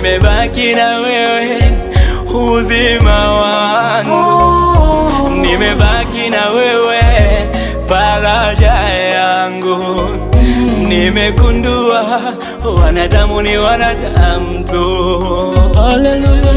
nimebaki na wewe uzima wangu, nimebaki na wewe faraja yangu. Nimegundua wanadamu ni wanadamu tu. Haleluya.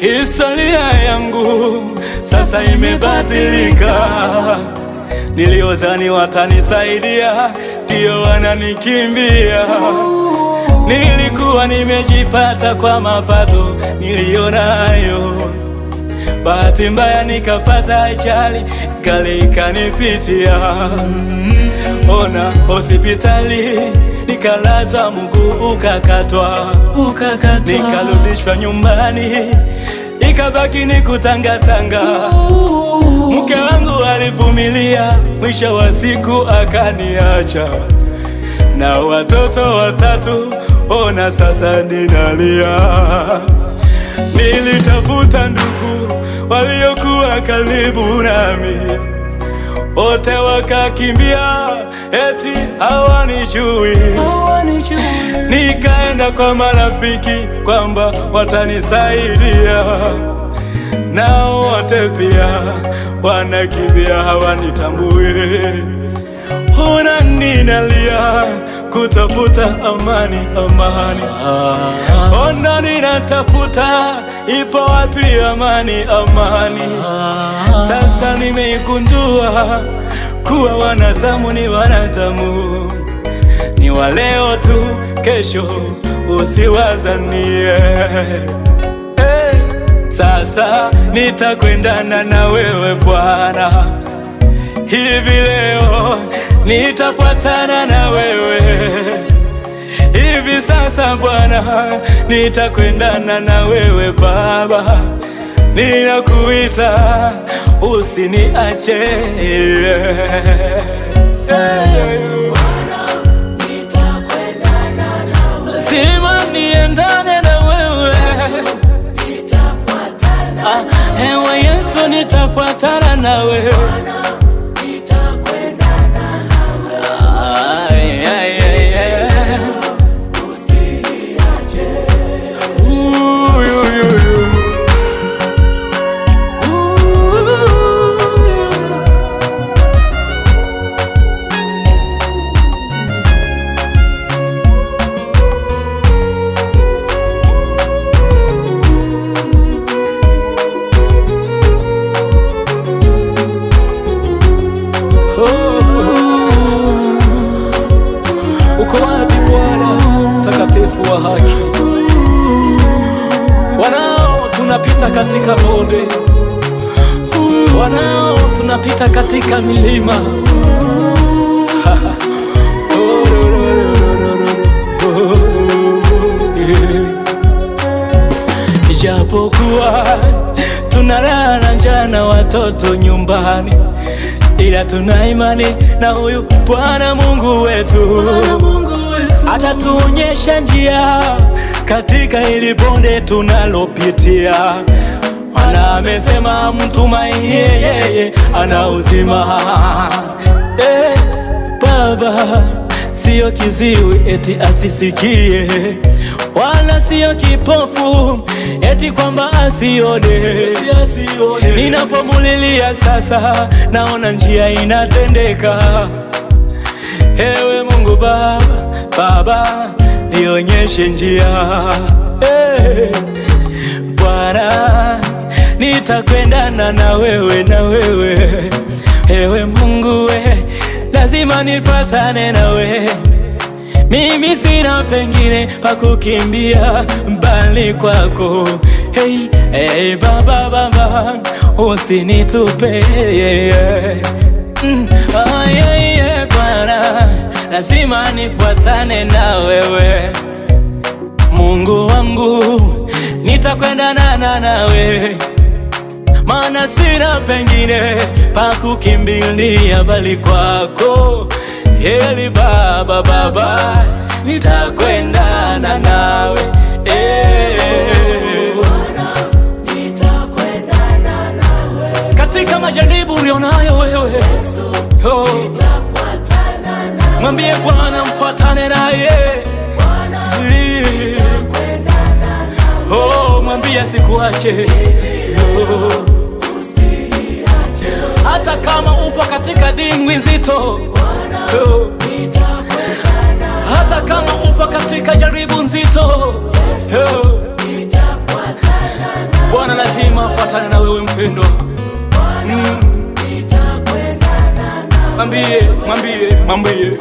Historia yangu sasa imebadilika. Niliozani watanisaidia ndio wananikimbia. Nilikuwa nimejipata kwa mapato nilionayo, bahati mbaya nikapata ajali, gari ikanipitia. Ona hospitali nikalazwa, mguu ukakatwa, nikarudishwa nyumbani, ikabaki ni kutangatanga. Mke wangu alivumilia, mwisho wa siku akaniacha na watoto 3. Ona sasa ninalia. Nilitafuta ndugu waliokuwa karibu nami, wote wakakimbia, eti hawanijui. Nikaenda kwa marafiki kwamba watanisaidia, nao wote pia wanakimbia, hawanitambui. Ona ninalia kutafuta amani, amani. Ona ninatafuta, ipo wapi amani, amani? Sasa nimeigundua kuwa wanadamu ni wanadamu, ni wa leo tu, kesho usiwazanie. Sasa nitakwendana na wewe Bwana, hivi leo nitafuatana na wewe. Hivi sasa Bwana, nitakwendana na wewe Baba, ninakuita usiniache. Lazima niendane na wewe, ewe Yesu, nitafuatana na wewe. Uko wapi Bwana mtakatifu wa haki? Wanao tunapita katika bonde, wanao tunapita katika milima. Ijapokuwa tunalala njaa na watoto nyumbani, ila tuna imani na huyu Bwana Mungu wetu, atatuonyesha njia katika hili bonde tunalopitia. Maana amesema mtumaini yeye ana uzima. Baba sio kiziwi eti asisikie, wala sio kipofu eti kwamba asione. Ninapomulilia sasa, naona njia inatendeka. Ewe Mungu Baba, nionyeshe njia. Bwana, nitakwendana na wewe, na wewe. Ewe Mungu lazima nipatane na wewe. Mimi sina pengine pa kukimbia mbali kwako. Hey Baba, usinitupe. Bwana, lazima nifuatane na wewe. Mungu wangu, nitakwendana nawe, maana sina pengine pa kukimbilia bali kwako. Heri Baba, Baba, nitakwendana nawe. Nitakwendana nawe. Katika majaribu ulionayo wewe, oh, mwambie Bwana mfuatane naye. Oh, mwambie asikuache. Hata kama upo katika dimbwi nzito, hata kama upo katika jaribu nzito, Bwana lazima afuatane na wewe mpendo. Mwambie, mwambie, mwambie.